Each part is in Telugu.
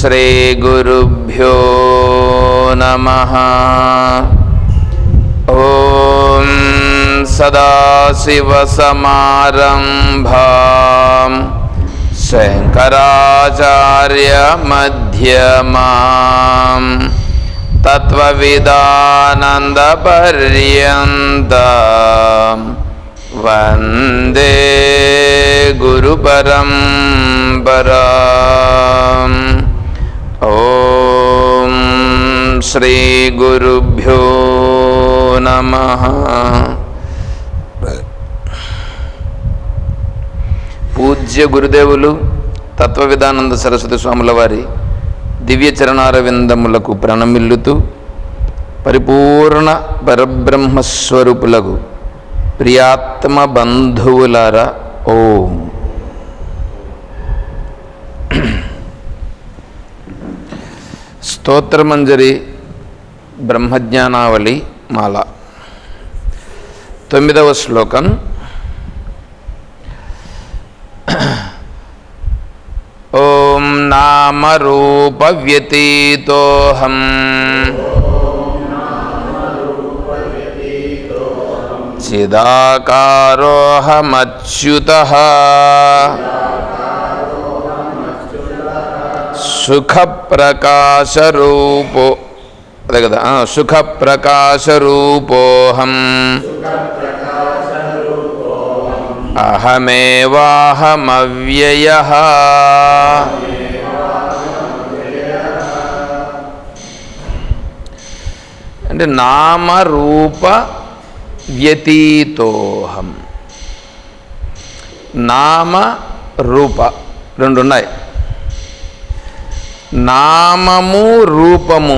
శ్రీ గురుభ్యో నమః. ఓం సదాశివసమారంభాం శంకరాచార్యమధ్యమాం తత్వవిదానందపర్యంతం వందే గురుపరంపరాం. ఓం శ్రీ గురుభ్యో నమః. పూజ్య గురుదేవులు తత్వవిదానంద సరస్వతి స్వాముల వారి దివ్య చరణారవిందములకు ప్రణమిల్లుతూ పరిపూర్ణ పరబ్రహ్మస్వరూపులకు ప్రియాత్మ బంధువులారా ఓం. స్తోత్రమంజరి బ్రహ్మజ్ఞానావళి మాల 9వ శ్లోకం. ఓం నామరూప వ్యతీతోహం చిదాకారోహమచ్యుతః సుఖప్రకాశరూపో, అదే కదా, సుఖప్రకాశరూపోహం అహమేవాహమవ్యయః. అంటే నామరూప వ్యతీతోహం. నామ రూప రెండు ఉన్నాయి. నామము రూపము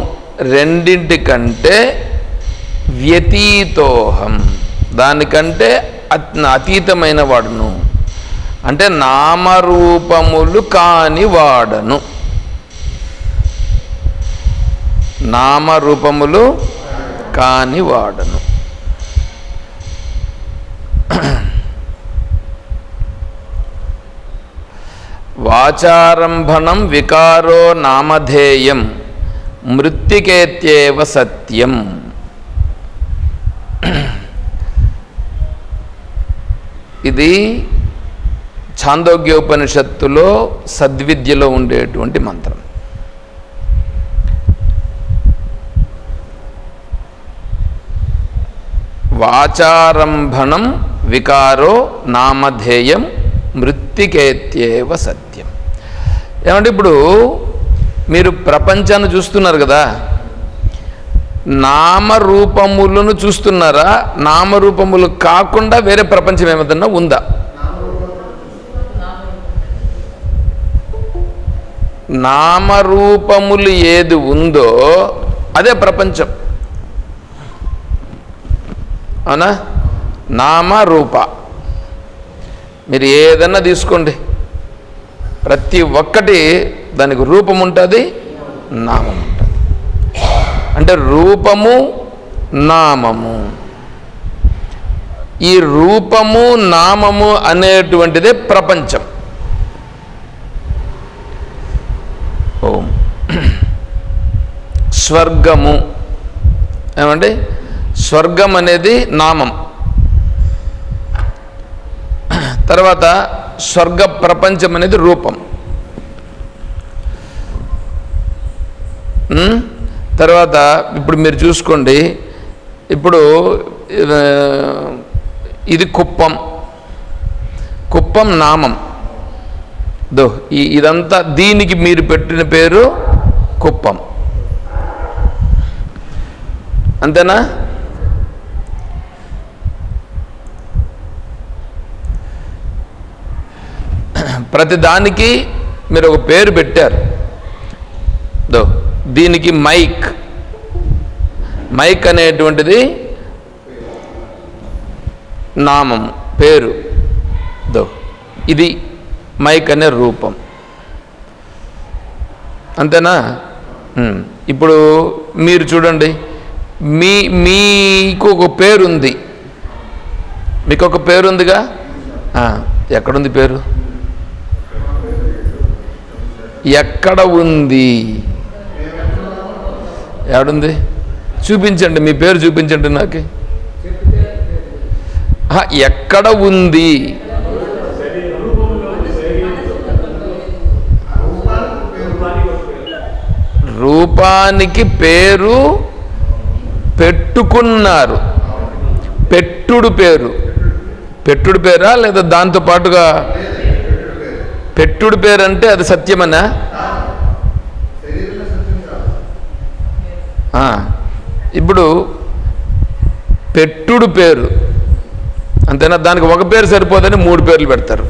రెండింటికంటే వ్యతీతోహం, దానికంటే అతీతమైన వాడును. అంటే నామరూపములు కాని వాడను. నామరూపములు కాని వాడను. వాచారంభణం వికారో నామధేయం మృత్తికేత్యేవ సత్యం. ఇది ఛాందోగ్యోపనిషత్తులో సద్విద్యలో ఉండేటువంటి మంత్రం. వాచారంభణం వికారో నామధేయం మృత్తికేత్యేవ సత్యం. ఏమంటే ఇప్పుడు మీరు ప్రపంచాన్ని చూస్తున్నారు కదా, నామరూపములను చూస్తున్నారా? నామరూపములు కాకుండా వేరే ప్రపంచం ఏమన్నా ఉందా? నామరూపములు ఏది ఉందో అదే ప్రపంచం. అవునా? నామరూప మీరు ఏదన్నా తీసుకోండి, ప్రతి ఒక్కటి దానికి రూపం ఉంటుంది, నామం ఉంటుంది. అంటే రూపము నామము, ఈ రూపము నామము అనేటువంటిదే ప్రపంచం. ఓం. స్వర్గము ఏమండి? స్వర్గం అనేది నామం. తర్వాత స్వర్గ ప్రపంచం అనేది రూపం. తర్వాత ఇప్పుడు మీరు చూసుకోండి, ఇప్పుడు ఇది కుప్పం. కుప్పం నామం. ఇదంతా దీనికి మీరు పెట్టిన పేరు కుప్పం. అంతేనా? ప్రతిదానికి మీరు ఒక పేరు పెట్టారు. దీనికి మైక్. మైక్ అనేటువంటిది నామం, పేరు. ఇది మైక్ అనే రూపం. అంతేనా? ఇప్పుడు మీరు చూడండి, మీకు ఒక పేరుంది. మీకు ఒక పేరుందిగా, ఎక్కడుంది పేరు? ఎక్కడ ఉంది? ఏడుంది? చూపించండి, మీ పేరు చూపించండి నాకు. ఎక్కడ ఉంది? రూపానికి పేరు పెట్టుకున్నారు. పెట్టుడు పేరు. పెట్టుడు పేరా లేదా దాంతో పాటుగా? పెట్టుడు పేరు అంటే అది సత్యమనా? ఇప్పుడు పెట్టుడు పేరు అంతేనా? దానికి ఒక పేరు సరిపోదని 3 పేర్లు పెడతారు.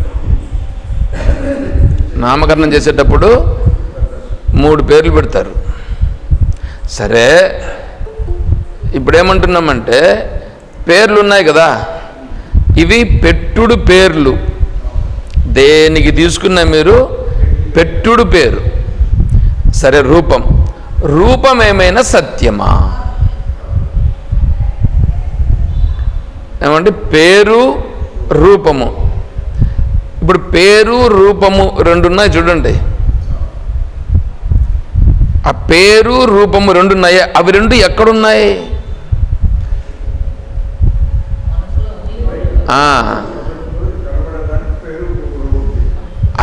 నామకరణం చేసేటప్పుడు 3 పేర్లు పెడతారు. సరే, ఇప్పుడేమంటున్నామంటే పేర్లు ఉన్నాయి కదా, ఇవి పెట్టుడు పేర్లు. దేనికి తీసుకున్నా మీరు పెట్టుడు పేరు. సరే, రూపం ఏమైనా సత్యమా? ఏమంటే పేరు రూపము. ఇప్పుడు పేరు రూపము 2 ఉన్నాయి చూడండి. ఆ పేరు రూపము 2 ఉన్నాయి. అవి 2 ఎక్కడున్నాయి?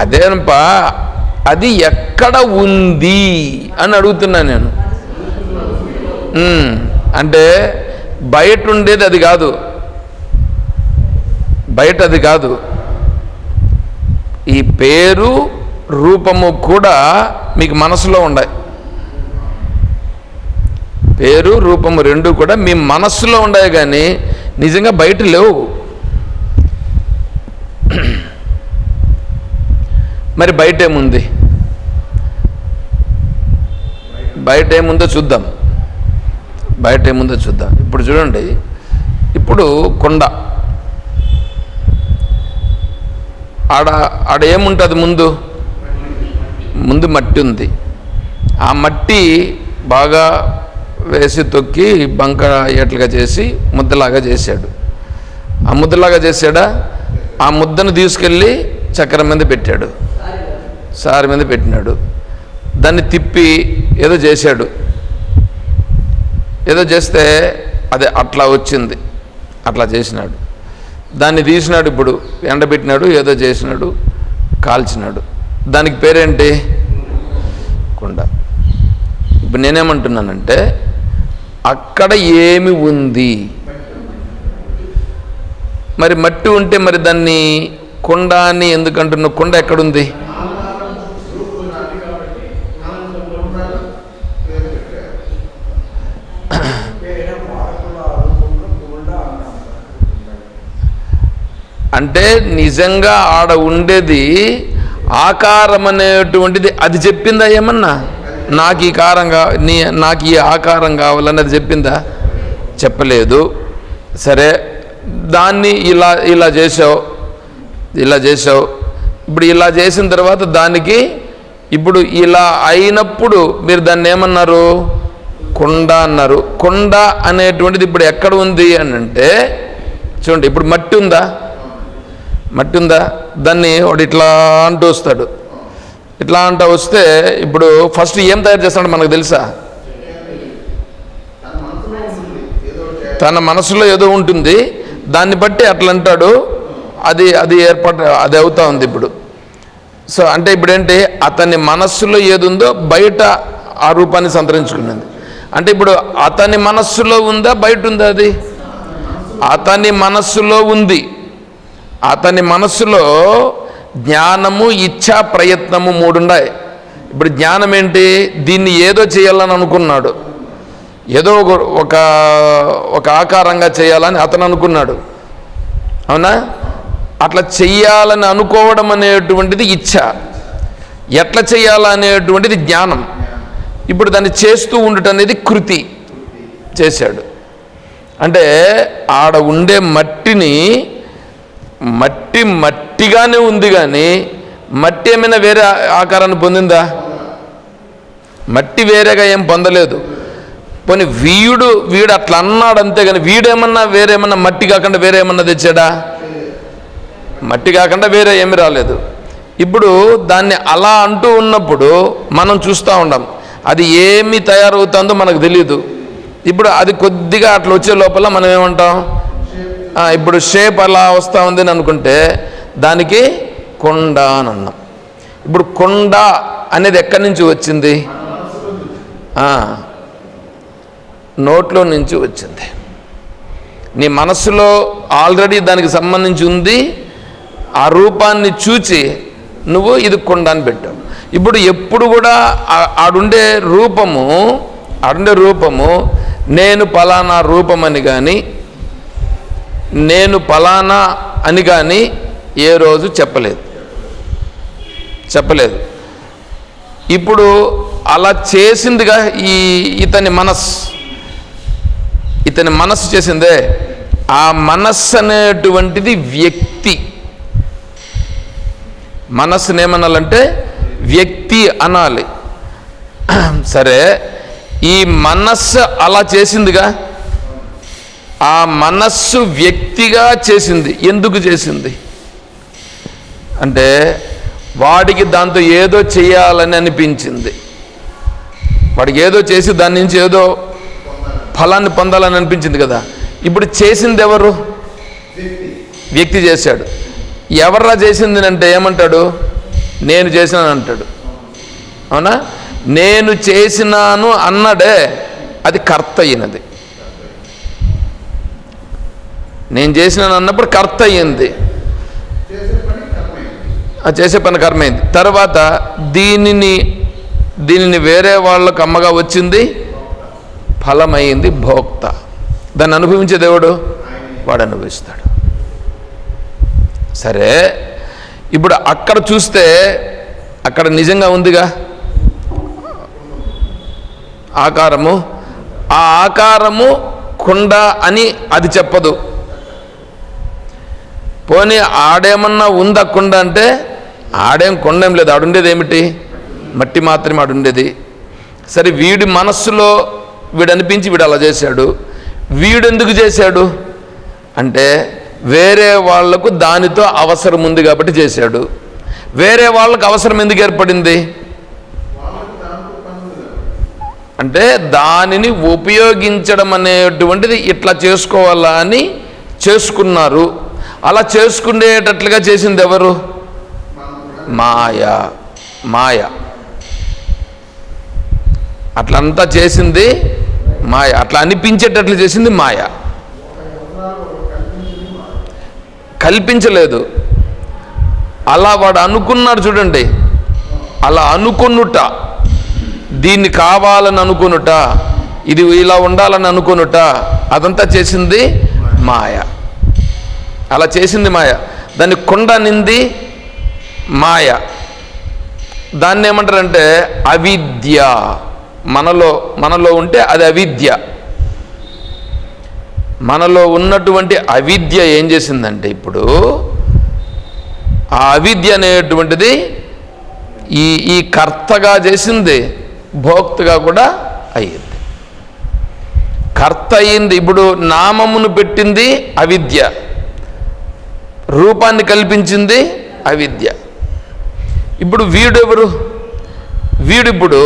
అదేనప్పా, అది ఎక్కడ ఉంది అని అడుగుతున్నా నేను. అంటే బయట ఉండేది అది కాదు, బయట అది కాదు. ఈ పేరు రూపము కూడా మీకు మనసులో ఉన్నాయి. పేరు రూపము 2 కూడా మీ మనస్సులో ఉన్నాయి, కానీ నిజంగా బయట లేవు. మరి బయట ఏముంది? బయట ఏముందో చూద్దాం. ఇప్పుడు చూడండి, ఇప్పుడు కొండ ఆడ ఏముంటుంది? ముందు మట్టి ఉంది. ఆ మట్టి బాగా వేసి తొక్కి బంక ఏట్లుగా చేసి ముద్దలాగా చేశాడు. ఆ ముద్దలాగా చేశాడా? ఆ ముద్దను తీసుకెళ్ళి చక్రం మీద పెట్టాడు, సారి మీద పెట్టినాడు. దాన్ని తిప్పి ఏదో చేశాడు. ఏదో చేస్తే అదే అట్లా వచ్చింది. అట్లా చేసినాడు. దాన్ని తీసినాడు, ఇప్పుడు ఎండబెట్టినాడు, ఏదో చేసినాడు, కాల్చినాడు. దానికి పేరేంటి? కుండ. ఇప్పుడు నేనేమంటున్నానంటే అక్కడ ఏమి ఉంది? మరి మట్టి ఉంటే మరి దాన్ని కుండ అని ఎందుకంటున్నా? కుండ ఎక్కడుంది? అంటే నిజంగా ఆడ ఉండేది ఆకారం అనేటువంటిది అది చెప్పిందా ఏమన్నా? నాకు ఈ ఆకారం కావాలని అది చెప్పిందా? చెప్పలేదు. సరే, దాన్ని ఇలా చేసావు. ఇప్పుడు ఇలా చేసిన తర్వాత దానికి ఇప్పుడు ఇలా అయినప్పుడు మీరు దాన్ని ఏమన్నారు? కుండ అన్నారు. కుండ అనేటువంటిది ఇప్పుడు ఎక్కడ ఉంది అని అంటే చూడండి, ఇప్పుడు మట్టి ఉందా? దాన్ని వాడు ఇట్లా అంటూ వస్తాడు. ఇట్లా అంటూ వస్తే ఇప్పుడు ఫస్ట్ ఏం తయారు చేస్తాడో మనకు తెలుసా? తన మనసులో ఏదో ఉంటుంది, దాన్ని బట్టి అట్లా అంటాడు. అది ఏర్పాటు అది అవుతా ఉంది ఇప్పుడు. సో అంటే ఇప్పుడు ఏంటి? అతని మనస్సులో ఏది ఉందో బయట ఆ రూపాన్ని సంతరించుకున్నది. అంటే ఇప్పుడు అతని మనస్సులో ఉందా, బయట ఉందా? అది అతని మనస్సులో ఉంది. అతని మనస్సులో జ్ఞానము, ఇచ్ఛా, ప్రయత్నము 3 ఉన్నాయి. ఇప్పుడు జ్ఞానం ఏంటి? దీన్ని ఏదో చేయాలని అనుకున్నాడు. ఏదో ఒక ఆకారంగా చేయాలని అతను అనుకున్నాడు. అవునా? అట్లా చెయ్యాలని అనుకోవడం అనేటువంటిది ఇచ్ఛ. ఎట్లా చేయాలనేటువంటిది జ్ఞానం. ఇప్పుడు దాన్ని చేస్తూ ఉండటం అనేది కృతి. చేశాడు అంటే ఆడ ఉండే మట్టిగానే ఉంది, కానీ మట్టి ఏమైనా వేరే ఆకారాన్ని పొందిందా? మట్టి వేరేగా ఏం పొందలేదు. పోనీ వీడు అట్లా అన్నాడు అంతే, కానీ వీడేమన్నా వేరేమన్నా మట్టి కాకుండా వేరే ఏమన్నా తెచ్చాడా? మట్టి కాకుండా వేరే ఏమి రాలేదు. ఇప్పుడు దాన్ని అలా అంటూ ఉన్నప్పుడు మనం చూస్తూ ఉన్నాం, అది ఏమి తయారవుతుందో మనకు తెలియదు. ఇప్పుడు అది కొద్దిగా అట్లా వచ్చే లోపల మనం ఏమంటాం, ఇప్పుడు షేప్ అలా వస్తూ ఉంది అని అనుకుంటే దానికి కొండ అని అన్నాం. ఇప్పుడు కొండ అనేది ఎక్కడి నుంచి వచ్చింది? నోట్లో నుంచి వచ్చింది. నీ మనస్సులో ఆల్రెడీ దానికి సంబంధించి ఉంది. ఆ రూపాన్ని చూచి నువ్వు ఇది కొండ అని పెట్టావు. ఇప్పుడు ఎప్పుడు కూడా ఆడుండే రూపము నేను పలానా రూపమని కానీ నేను పలానా అని కానీ ఏ రోజు చెప్పలేదు. ఇప్పుడు అలా చేసిందిగా ఇతని మనస్సు చేసిందే. ఆ మనస్సు అనేటువంటిది వ్యక్తి. మనస్సుని ఏమనాలంటే వ్యక్తి అనాలి. సరే, ఈ మనస్సు అలా చేసిందిగా, ఆ మనస్సు వ్యక్తిగా చేసింది. ఎందుకు చేసింది అంటే వాడికి దాంతో ఏదో చేయాలని అనిపించింది. వాడికి ఏదో చేసి దాని నుంచి ఏదో ఫలాన్ని పొందాలని అనిపించింది కదా. ఇప్పుడు చేసింది ఎవరు? వ్యక్తి చేశాడు. ఎవర్రా చేసింది అంటే ఏమంటాడు? నేను చేసినాను అంటాడు. అవునా? నేను చేసినాను అన్నాడే, అది కర్త అయినది. నేను చేసినాను అన్నప్పుడు కర్త అయ్యింది, చేసే పని కర్మైంది. తర్వాత దీనిని వేరే వాళ్ళకు అమ్మగా వచ్చింది, ఫలమైంది భోక్త. దాన్ని అనుభవించే దేవుడు వాడు అనుభవిస్తాడు. సరే, ఇప్పుడు అక్కడ చూస్తే అక్కడ నిజంగా ఉందిగా ఆకారము. ఆ ఆకారము కుండ అని అది చెప్పదు. పోనీ ఆడేమన్నా ఉందా కుండ అంటే ఆడేం కొండేం లేదు. ఆడుండేది ఏమిటి? మట్టి మాత్రమే ఆడుండేది. సరే, వీడి మనస్సులో వీడు అనిపించి వీడు అలా చేశాడు. వీడెందుకు చేశాడు అంటే వేరే వాళ్లకు దానితో అవసరం ఉంది కాబట్టి చేశాడు. వేరే వాళ్ళకు అవసరం ఎందుకు ఏర్పడింది అంటే దానిని ఉపయోగించడం అనేటువంటిది ఇట్లా చేసుకోవాలా అని చేసుకున్నారు. అలా చేసుకునేటట్లుగా చేసింది ఎవరు? మాయ. అట్లంతా చేసింది మాయ. అట్లా అనిపించేటట్లు చేసింది మాయ. కల్పించలేదు. అలా వాడు అనుకున్నాడు చూడండి. అలా అనుకునుట, దీన్ని కావాలని అనుకునుట, ఇది ఇలా ఉండాలని అనుకునుట, అదంతా చేసింది మాయ. అలా చేసింది మాయ. దాన్ని కొండ నింది మాయ. దాన్ని ఏమంటారంటే అవిద్య. మనలో ఉంటే అది అవిద్య. మనలో ఉన్నటువంటి అవిద్య ఏం చేసిందంటే ఇప్పుడు ఆ అవిద్య అనేటువంటిది ఈ కర్తగా చేసింది, భోక్తగా కూడా అయ్యింది. కర్త అయింది. ఇప్పుడు నామమును పెట్టింది అవిద్య, రూపాన్ని కల్పించింది అవిద్య. ఇప్పుడు వీడెవరు? వీడిప్పుడు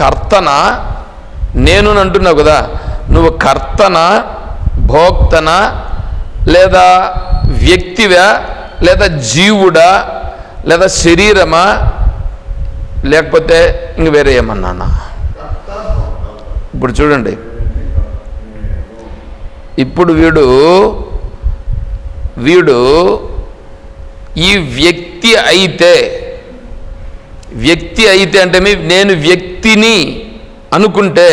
కర్తన, నేను అంటున్నావు కదా, నువ్వు కర్తన, భోక్తన, లేదా వ్యక్తివా, లేదా జీవుడా, లేదా శరీరమా, లేకపోతే ఇంక వేరే ఏమన్నానా? ఇప్పుడు చూడండి, ఇప్పుడు వీడు ఈ వ్యక్తి అయితే అంటే నేను వ్యక్తిని అనుకుంటే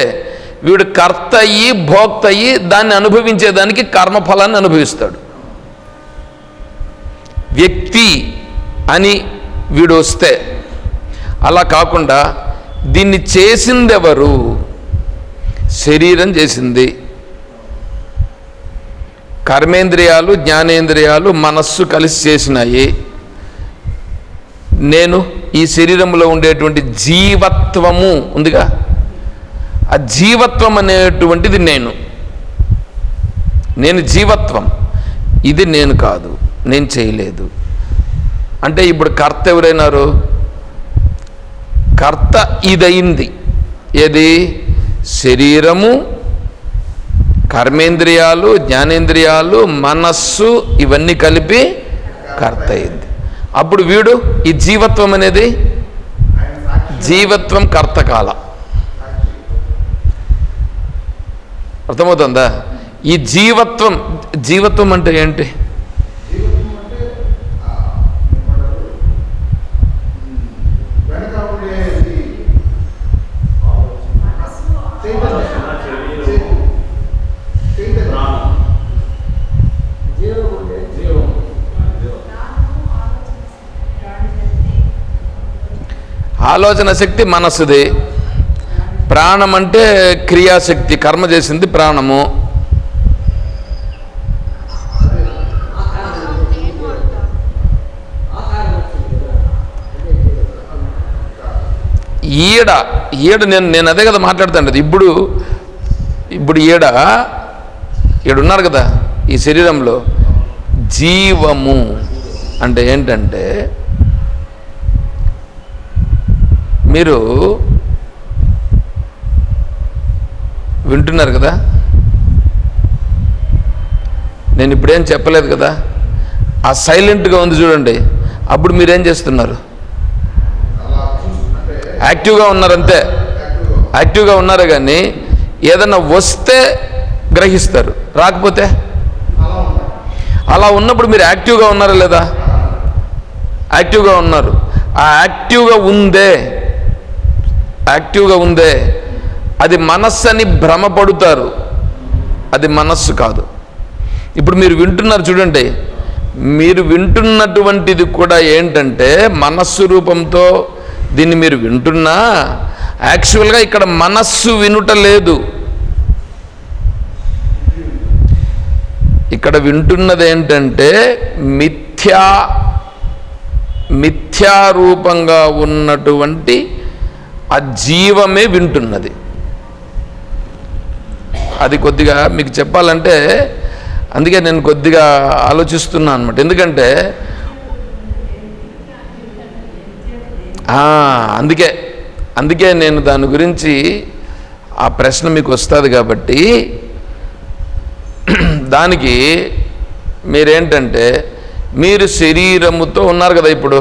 వీడు కర్త అయ్యి భోక్త అయ్యి దాన్ని అనుభవించేదానికి కర్మఫలాన్ని అనుభవిస్తాడు. వ్యక్తి అని వీడు వస్తే అలా కాకుండా దీన్ని చేసింది ఎవరు? శరీరం చేసింది. కర్మేంద్రియాలు, జ్ఞానేంద్రియాలు, మనస్సు కలిసి చేసినాయి. నేను ఈ శరీరంలో ఉండేటువంటి జీవత్వము ఉందిగా, ఆ జీవత్వం అనేటువంటిది నేను జీవత్వం. ఇది నేను కాదు, నేను చేయలేదు. అంటే ఇప్పుడు కర్త ఎవరైనారు? కర్త ఇదయింది. ఏది? శరీరము, కర్మేంద్రియాలు, జ్ఞానేంద్రియాలు, మనస్సు, ఇవన్నీ కలిపి కర్త అయింది. అప్పుడు వీడు ఈ జీవత్వం అనేది, జీవత్వం కర్తకాల. అర్థమవుతుందా? ఈ జీవత్వం అంటే ఏంటి? ఆలోచన శక్తి మనస్సుది. ప్రాణం అంటే క్రియాశక్తి, కర్మ చేసింది ప్రాణము. ఈడ నేను అదే కదా మాట్లాడుతాను. ఇప్పుడు ఈడున్నారు కదా ఈ శరీరంలో. జీవము అంటే ఏంటంటే, మీరు వింటున్నారు కదా, నేను ఇప్పుడేం చెప్పలేదు కదా, ఆ సైలెంట్గా ఉంది చూడండి. అప్పుడు మీరేం చేస్తున్నారు? యాక్టివ్గా ఉన్నారంతే. యాక్టివ్గా ఉన్నారు, కానీ ఏదన్నా వస్తే గ్రహిస్తారు, రాకపోతే అలా ఉన్నప్పుడు మీరు యాక్టివ్గా ఉన్నారా లేదా? యాక్టివ్గా ఉన్నారు. ఆ యాక్టివ్గా ఉందే అది మనస్సు అని భ్రమపడుతారు. అది మనస్సు కాదు. ఇప్పుడు మీరు వింటున్నారు చూడండి, మీరు వింటున్నటువంటిది కూడా ఏంటంటే మనస్సు రూపంతో దీన్ని మీరు వింటున్నా, యాక్చువల్గా ఇక్కడ మనస్సు వినుట లేదు. ఇక్కడ వింటున్నది ఏంటంటే మిథ్యారూపంగా ఉన్నటువంటి ఆ జీవమే వింటున్నది. అది కొద్దిగా మీకు చెప్పాలంటే, అందుకే నేను కొద్దిగా ఆలోచిస్తున్నాను అన్నమాట. ఎందుకంటే అందుకే నేను దాని గురించి ఆ ప్రశ్న మీకు వస్తుంది కాబట్టి, దానికి మీరేంటంటే, మీరు శరీరముతో ఉన్నారు కదా. ఇప్పుడు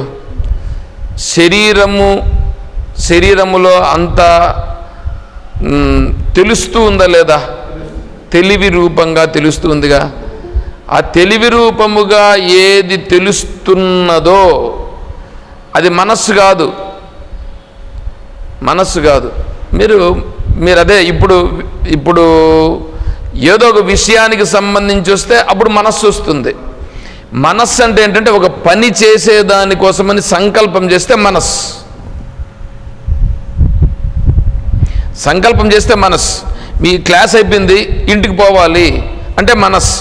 శరీరములో అంతా తెలుస్తూ ఉందా లేదా? తెలివి రూపంగా తెలుస్తూ ఉందిగా. ఆ తెలివి రూపముగా ఏది తెలుస్తున్నదో అది మనస్సు కాదు. మీరు అదే ఇప్పుడు ఏదో ఒక విషయానికి సంబంధించి వస్తే అప్పుడు మనస్సు వస్తుంది. మనస్సు అంటే ఏంటంటే, ఒక పని చేసేదానికోసమని సంకల్పం చేస్తే సంకల్పం చేస్తే మనస్సు. మీ క్లాస్ అయిపోయింది, ఇంటికి పోవాలి అంటే మనస్సు.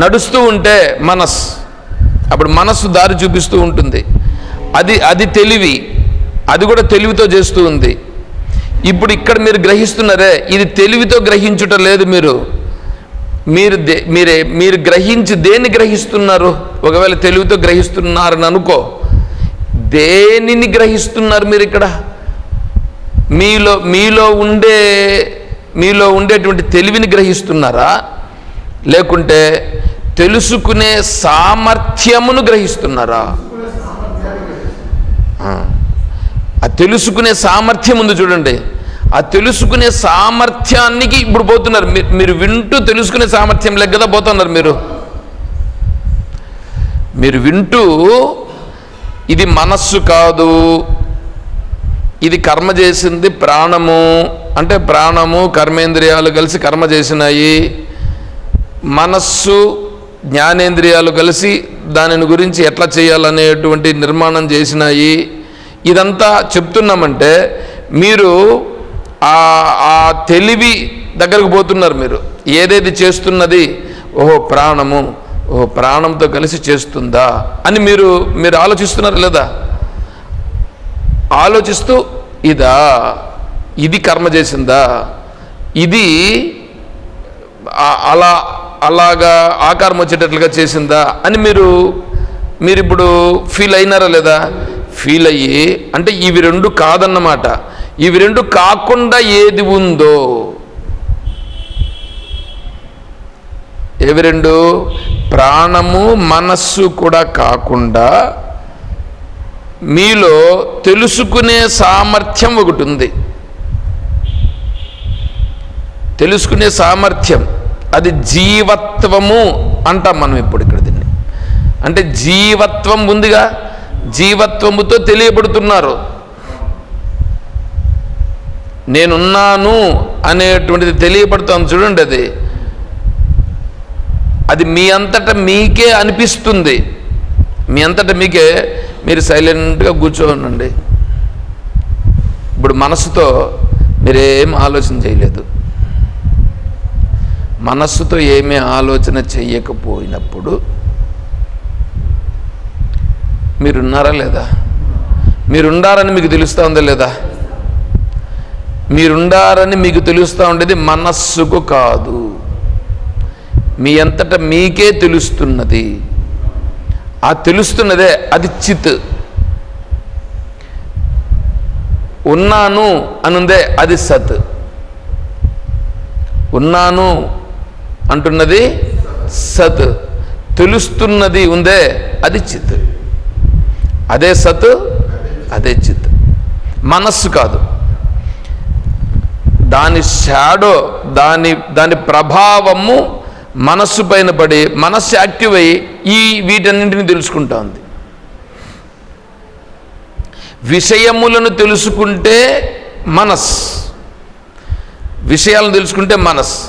నడుస్తూ ఉంటే మనస్సు. అప్పుడు మనస్సు దారి చూపిస్తూ ఉంటుంది. అది తెలివి. అది కూడా తెలివితో చేస్తూ ఉంది. ఇప్పుడు ఇక్కడ మీరు గ్రహిస్తున్నారే, ఇది తెలివితో గ్రహించుట లేదు. మీరు గ్రహించి దేన్ని గ్రహిస్తున్నారు? ఒకవేళ తెలివితో గ్రహిస్తున్నారని అనుకో, దేనిని గ్రహిస్తున్నారు మీరు ఇక్కడ? మీలో ఉండేటువంటి తెలివిని గ్రహిస్తున్నారా, లేకుంటే తెలుసుకునే సామర్థ్యమును గ్రహిస్తున్నారా? ఆ తెలుసుకునే సామర్థ్యం ఉంది చూడండి. ఆ తెలుసుకునే సామర్థ్యానికి ఇప్పుడు పోతున్నారు. మీరు వింటూ తెలుసుకునే సామర్థ్యం లేక కదా పోతున్నారు. మీరు వింటూ ఇది మనస్సు కాదు, ఇది కర్మ చేసింది ప్రాణము, అంటే ప్రాణము కర్మేంద్రియాలు కలిసి కర్మ చేసినాయి, మనస్సు జ్ఞానేంద్రియాలు కలిసి దానిని గురించి ఎట్లా చేయాలనేటువంటి నిర్మాణం చేసినాయి. ఇదంతా చెప్తున్నామంటే మీరు ఆ తెలివి దగ్గరకు పోతున్నారు. మీరు ఏదేది చేస్తున్నది, ప్రాణంతో కలిసి చేస్తుందా అని మీరు ఆలోచిస్తున్నారు లేదా? ఆలోచిస్తూ ఇది కర్మ చేసిందా, ఇది అలాగా ఆకారం వచ్చేటట్లుగా చేసిందా అని మీరు ఇప్పుడు ఫీల్ అయినారా లేదా? ఫీల్ అయ్యి అంటే ఇవి రెండు కాదన్నమాట. ఇవి రెండు కాకుండా ఏది ఉందో, ఏవి రెండు? ప్రాణము మనస్సు కూడా కాకుండా మీలో తెలుసుకునే సామర్థ్యం ఒకటి ఉంది. తెలుసుకునే సామర్థ్యం, అది జీవత్వము అంటాం మనం ఇప్పుడు ఇక్కడ దీన్ని. అంటే జీవత్వం ఉందిగా, జీవత్వముతో తెలియబడుతున్నారు. నేనున్నాను అనేటువంటిది తెలియబడుతుంది చూడండి. అది మీ అంతటా మీకే అనిపిస్తుంది. మీ అంతటా మీకే. మీరు సైలెంట్గా కూర్చోనండి. ఇప్పుడు మనసుతో మీరేం ఆలోచన చేయలేదు. మనస్సుతో ఏమీ ఆలోచన చెయ్యకపోయినప్పుడు మీరున్నారా లేదా? మీరుండారని మీకు తెలుస్తూ ఉందా లేదా? మీరుండారని మీకు తెలుస్తూ ఉండేది మనస్సుకు కాదు, మీ అంతటా మీకే తెలుస్తున్నది. ఆ తెలుస్తున్నదే అది చిత్. ఉన్నాను అనుందే అది సత్. ఉన్నాను అంటున్నది సత్. తెలుస్తున్నది ఉందే అది చిత్. అదే సత్, అదే చిత్. మనస్సు కాదు. దాని షాడో, దాని ప్రభావము మనస్సు పైన పడి మనస్సు యాక్టివ్ అయ్యి వీటన్నింటిని తెలుసుకుంటా ఉంది. విషయములను తెలుసుకుంటే మనస్సు, విషయాలను తెలుసుకుంటే మనస్సు.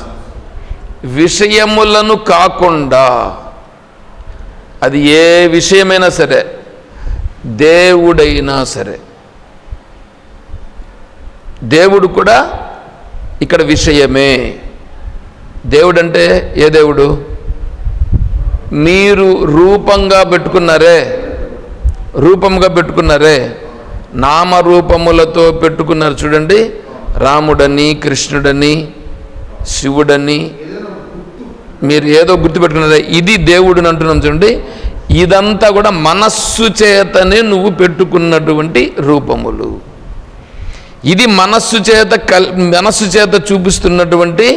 విషయములను కాకుండా అది ఏ విషయమైనా సరే, దేవుడైనా సరే, దేవుడు కూడా ఇక్కడ విషయమే. దేవుడు అంటే ఏ దేవుడు? మీరు రూపంగా పెట్టుకున్నారే, నామరూపములతో పెట్టుకున్నారు చూడండి. రాముడని, కృష్ణుడని, శివుడని, మీరు ఏదో గుర్తుపెట్టుకున్నారే. ఇది దేవుడిని అంటున్నాం చూడండి. ఇదంతా కూడా మనస్సు చేతనే నువ్వు పెట్టుకున్నటువంటి రూపములు. ఇది మనస్సు చేత చూపిస్తున్నటువంటి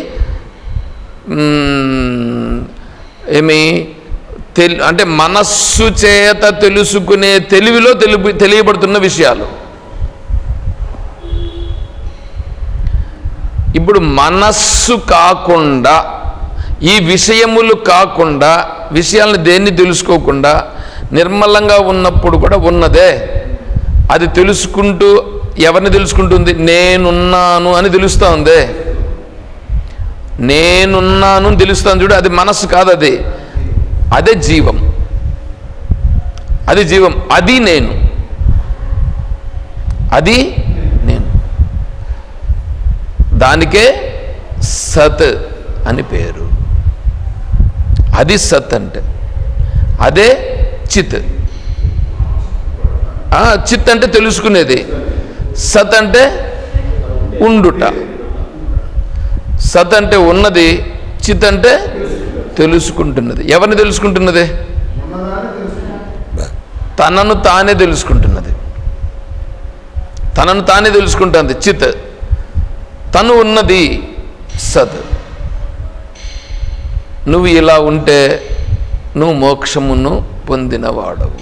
అంటే మనస్సు చేత తెలుసుకునే తెలివిలో తెలియబడుతున్న విషయాలు. ఇప్పుడు మనస్సు కాకుండా, ఈ విషయములు కాకుండా, విషయాలను దేన్ని తెలుసుకోకుండా నిర్మలంగా ఉన్నప్పుడు కూడా ఉన్నదే. అది తెలుసుకుంటూ ఎవరిని తెలుసుకుంటుంది? నేనున్నాను అని తెలుస్తూ ఉందే. నేనున్నాను తెలుస్తాను చూడు, అది మనస్సు కాదు. అదే జీవం. అది జీవం. అది నేను. దానికే సత్ అని పేరు. అది సత్ అంటే అదే చిత్. చిత్ అంటే తెలుసుకునేది, సత్ అంటే ఉండుట. సత్ అంటే ఉన్నది, చిత్ అంటే తెలుసుకుంటున్నది. ఎవరిని తెలుసుకుంటున్నది? తనను తానే తెలుసుకుంటున్నది. తనను తానే తెలుసుకుంటుంది చిత్. తను ఉన్నది సత్. నువ్వు ఇలా ఉంటే నువ్వు మోక్షమును పొందినవాడవు.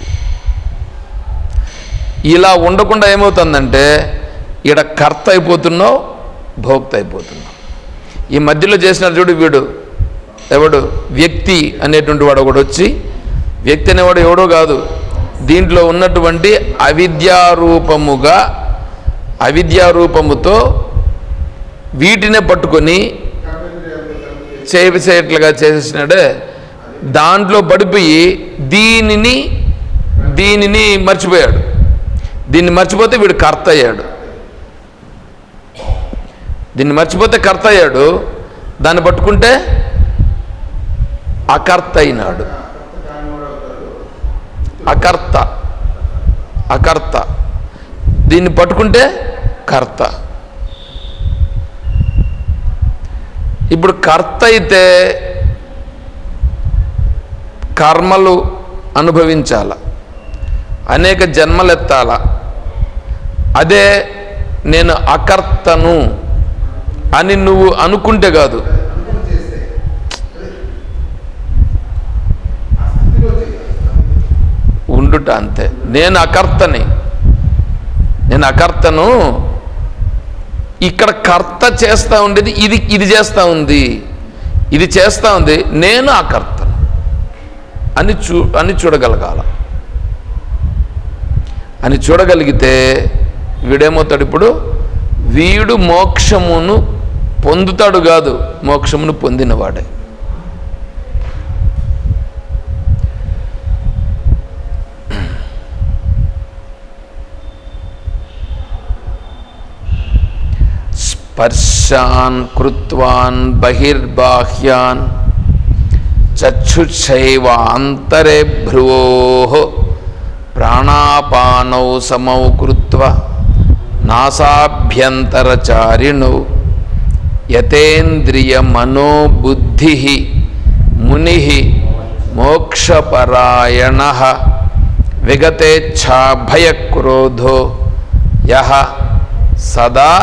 ఇలా ఉండకుండా ఏమవుతుందంటే ఈడ కర్త అయిపోతున్నావు, భోక్త అయిపోతున్నావు. ఈ మధ్యలో చేసినారు చూడు, వీడు ఎవడు? వ్యక్తి అనేటువంటి వాడు ఒకడు వచ్చి, వ్యక్తి అనేవాడు ఎవడో కాదు, దీంట్లో ఉన్నటువంటి అవిద్యారూపముతో వీటినే పట్టుకొని చేసేట్లుగా చేసేసినాడే. దాంట్లో పడిపోయి దీనిని మర్చిపోయాడు. దీన్ని మర్చిపోతే వీడు కర్త అయ్యాడు. దీన్ని మర్చిపోతే కర్త అయ్యాడు. దాన్ని పట్టుకుంటే అకర్త అయినాడు. అకర్త. దీన్ని పట్టుకుంటే కర్త. ఇప్పుడు కర్త అయితే కర్మలు అనుభవించాల. అనేక జన్మలెత్తాల. అదే నేను అకర్తను అని నువ్వు అనుకుంటే కాదు, ఉండుట అంతే. నేను అకర్తను. ఇక్కడ కర్త చేస్తూ ఉండేది ఇది చేస్తూ ఉంది, ఇది చేస్తూ ఉంది. నేను అకర్తను అని చూడగలగాల. అని చూడగలిగితే వీడేమవుతాడు? ఇప్పుడు వీడు మోక్షమును పొందుతాడు కాదు, మోక్షమును పొందినవాడే. స్పర్శాన్ కృత్వాన్ బహిర్బాహ్యాన్ చక్షుషైవాంతరే భ్రువోః ప్రాణాపానౌ సమౌ కృత్వా నాసాభ్యంతరచారిణౌ యతేంద్రియ మనోబుద్ధిః మునిః మోక్షపరాయణః విగతేచ్ఛాభయక్రోధో యః సదా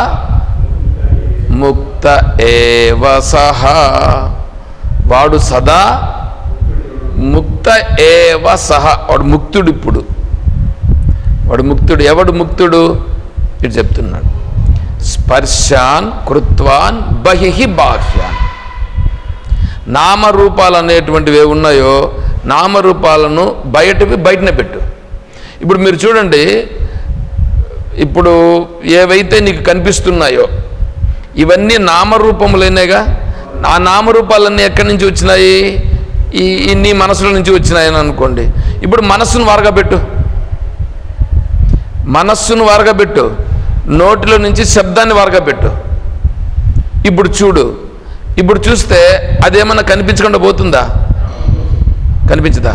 ముక్త ఏవ సహ. వాడు సదా ముక్త ఏవ సహ. వాడు ముక్తుడు. ఇప్పుడు వాడు ముక్తుడు. ఎవడు ముక్తుడు? ఇటు చెప్తున్నాడు. స్పర్శాన్ కృత్వాన్ బహిః బాహ్యాన్. నామరూపాలు అనేటువంటివి ఏ ఉన్నాయో నామరూపాలను బయటనే పెట్టు. ఇప్పుడు మీరు చూడండి, ఇప్పుడు ఏవైతే నీకు కనిపిస్తున్నాయో ఇవన్నీ నామరూపములైనగా. ఆ నామరూపాలన్నీ ఎక్కడి నుంచి వచ్చినాయి? నీ మనసులో నుంచి వచ్చినాయని అనుకోండి. ఇప్పుడు మనస్సును వారగబెట్టు, నోటిలో నుంచి శబ్దాన్ని వారగబెట్టు. ఇప్పుడు చూస్తే అదేమన్నా కనిపించకుండా పోతుందా? కనిపించదా?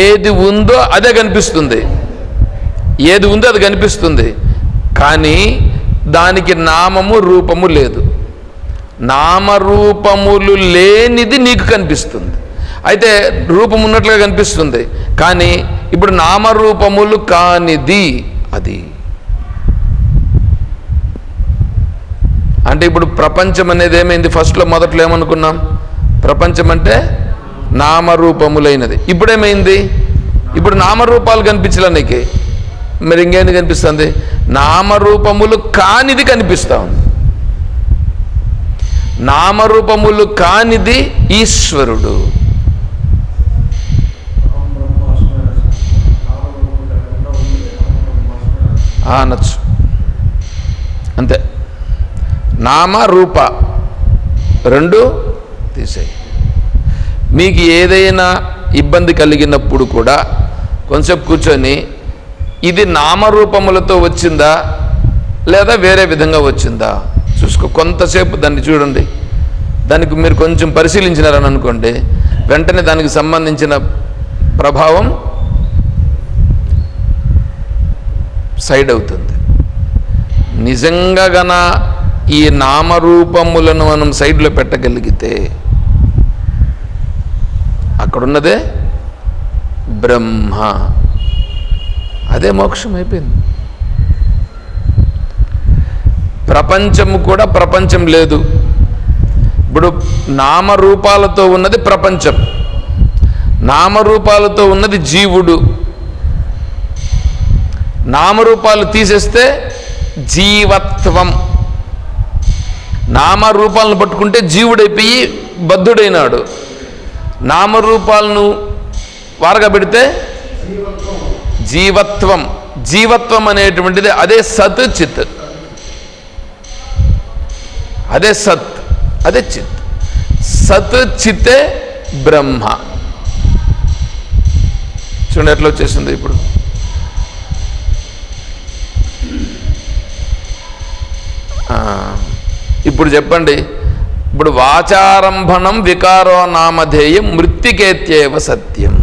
ఏది ఉందో అదే కనిపిస్తుంది. ఏది ఉందో అది కనిపిస్తుంది, కానీ దానికి నామము రూపము లేదు. నామరూపములు లేనిది నీకు కనిపిస్తుంది. అయితే రూపం ఉన్నట్లుగా కనిపిస్తుంది, కానీ ఇప్పుడు నామరూపములు కానిది అది. అంటే ఇప్పుడు ప్రపంచం అనేది ఏమైంది? మొదట్లో ఏమనుకున్నాం? ప్రపంచం అంటే నామరూపములైనది. ఇప్పుడేమైంది? ఇప్పుడు నామరూపాలు కనిపించలే నీకు. మరి ఇంకేంది కనిపిస్తుంది? నామరూపములు కానిది కనిపిస్తూ ఉంది. నామరూపములు కానిది ఈశ్వరుడు. అనొచ్చు అంతే. నామ రూప రెండు తీసేయి. మీకు ఏదైనా ఇబ్బంది కలిగినప్పుడు కూడా కొంచెం కూర్చొని ఇది నామరూపములతో వచ్చిందా లేదా వేరే విధంగా వచ్చిందా చూసుకో. కొంతసేపు దాన్ని చూడండి. దానికి మీరు కొంచెం పరిశీలించినారని అనుకోండి, వెంటనే దానికి సంబంధించిన ప్రభావం సైడ్ అవుతుంది. నిజంగా గన ఈ నామరూపములను మనం సైడ్లో పెట్టగలిగితే అక్కడున్నదే బ్రహ్మ, అదే మోక్షం అయిపోయింది. ప్రపంచము కూడా ప్రపంచం లేదు. ఇప్పుడు నామరూపాలతో ఉన్నది ప్రపంచం, నామరూపాలతో ఉన్నది జీవుడు. నామరూపాలు తీసేస్తే జీవత్వం. నామరూపాలను పట్టుకుంటే జీవుడైపోయి బద్ధుడైనాడు. నామరూపాలను వారగా పెడితే జీవత్వం. జీవత్వం అనేటువంటిది అదే సత్ చిత్, అదే సత్, అదే చిత్. సత్ చిత్తే బ్రహ్మ. చూడండి ఎట్లా వచ్చేసింది ఇప్పుడు. ఇప్పుడు చెప్పండి, ఇప్పుడు వాచారంభణం వికారో నామధేయం మృత్తికేత్యేవ సత్యం.